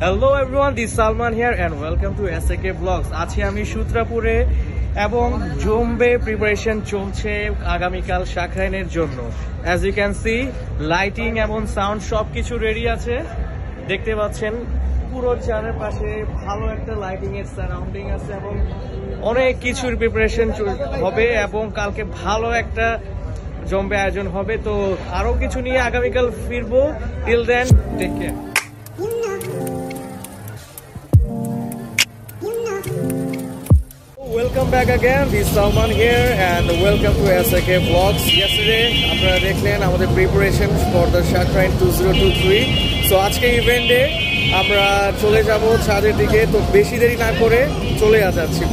Hello everyone, this is Salman here and welcome to SAK Vlogs. আজকে আমি সূত্রাপুরে এবং জম্বে preparation চলছে আগামীকাল শাকরাইনের জন্য। As you can see, lighting এবং সাউন্ড সবকিছু রেডি আছে। দেখতে পাচ্ছেন পুরো চারপাশে ভালো একটা লাইটিং এর সারাউন্ডিং আছে এবং অনেক কিছুর প্রিপারেশন হবে এবং কালকে ভালো একটা জম্বে আয়োজন হবে। তো আরো কিছু নিয়ে আগামীকাল ফিরবো। Till then, take care. Welcome back again. This is Salman here and welcome to SAK Vlogs. Yesterday, আপনারা দেখলেন আমাদের preparation for the Shakrain 2023. So আজকে ইভেন্টে আমরা চলে যাব ছাদের দিকে, তো বেশি দেরি না করে চলে যাচ্ছি।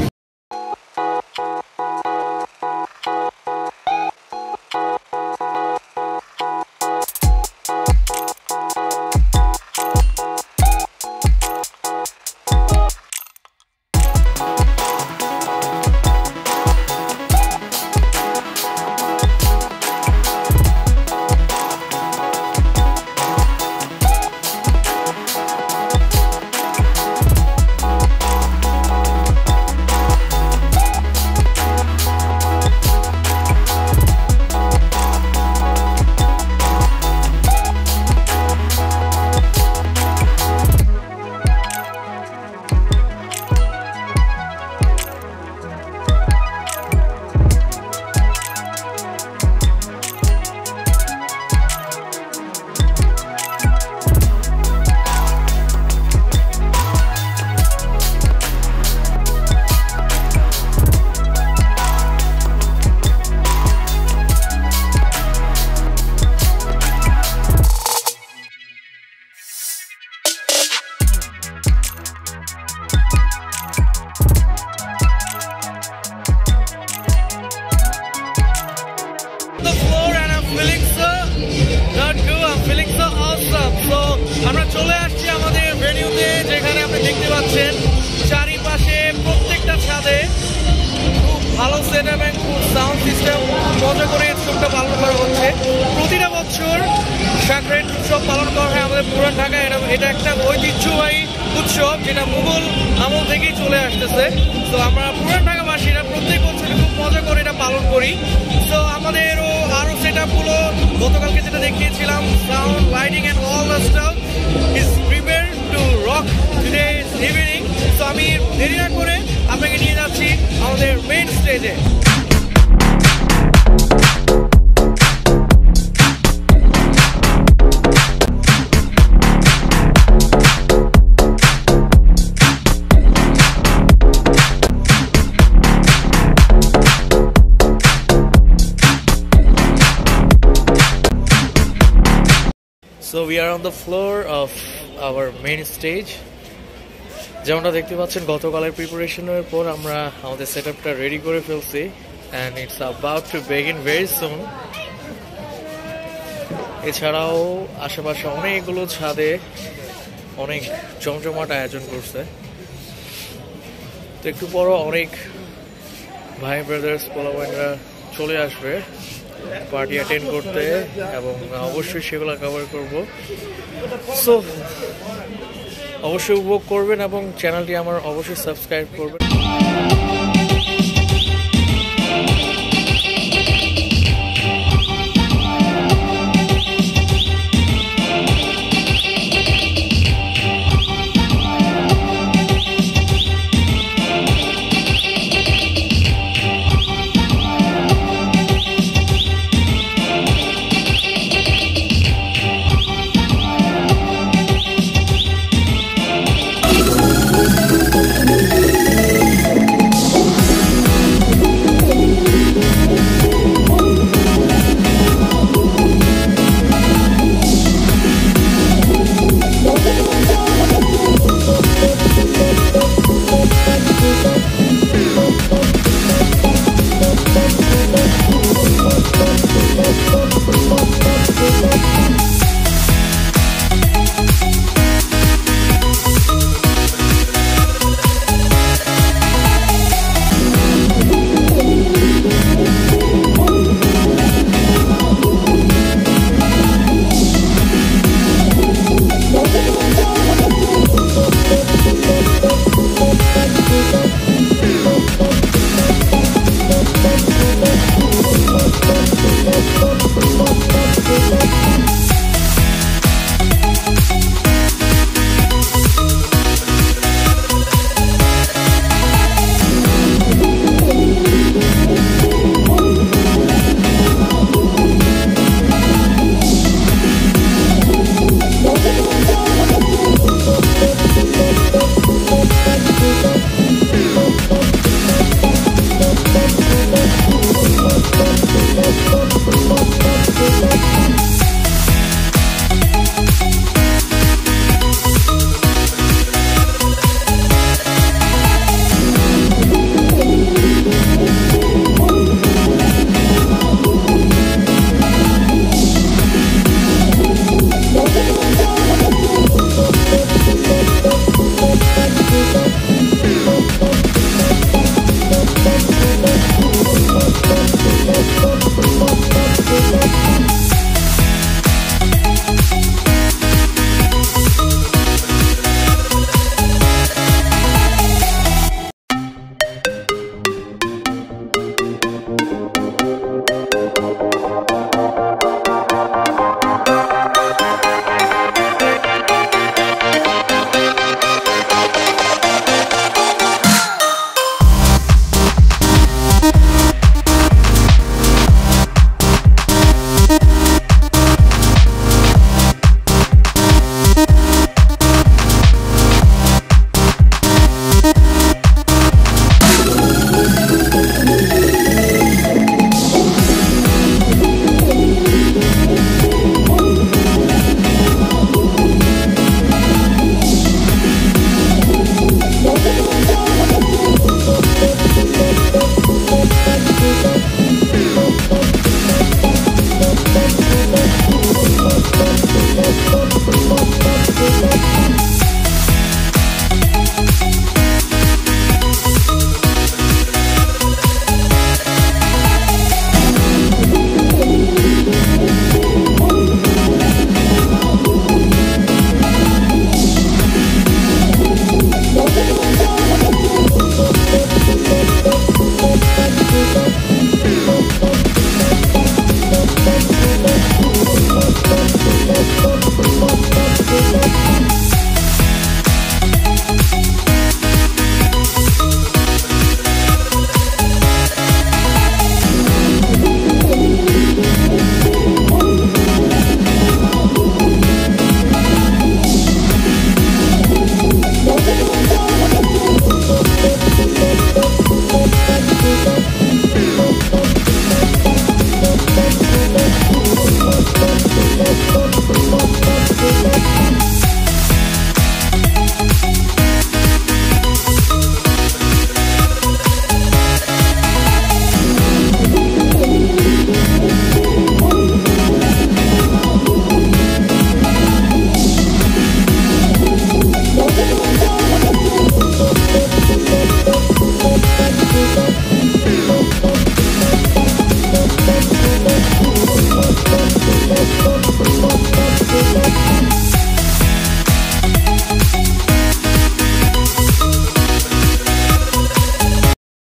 আমরা চলে আসছি আমাদের ভেন্যুতে, যেখানে আপনি দেখতে পাচ্ছেন চারিপাশে প্রত্যেকটা ছাদে খুব ভালো সেটআপ এবং খুব সাউন্ড সিস্টেম মজা করে উৎসবটা পালন করা হচ্ছে। প্রতিটা বছর শাকরাইন উৎসব পালন করা হয় আমাদের পুরান ঢাকায়। এটা একটা ঐতিহ্যবাহী উৎসব যেটা মুঘল আমল থেকেই চলে আসতেছে। তো আমরা পুরান ঢাকাবাসীরা প্রত্যেক বছর খুব মজা করে এটা পালন করি। তো আমাদেরও আরো সেটআপগুলো গতকালকে যেটা দেখিয়েছিলাম, sound, lighting and all the stuff is prepared to rock today's evening. So আমি দেরি না করে আপনাকে নিয়ে যাচ্ছি আমাদের মেইন স্টেজে। So we are on the floor of our main stage. যেমনটা দেখতে পাচ্ছেন গতকালের প্রিপারেশনের পর আমরা আমাদের সেটআপটা রেডি করে ফেলছি and it's about to begin very soon. এছাড়াও আশেপাশে অনেকগুলো ছাদে অনেক জমজমাট আয়োজন করছে। তো একটু পর অনেক ভাই ব্রাদার্স পোলাপাইনরা চলে আসবে পার্টি অ্যাটেন্ড করতে এবং অবশ্যই সেগুলো কভার করব। সো অবশ্যই উপভোগ করবেন এবং চ্যানেলটি আমার অবশ্যই সাবস্ক্রাইব করবেন।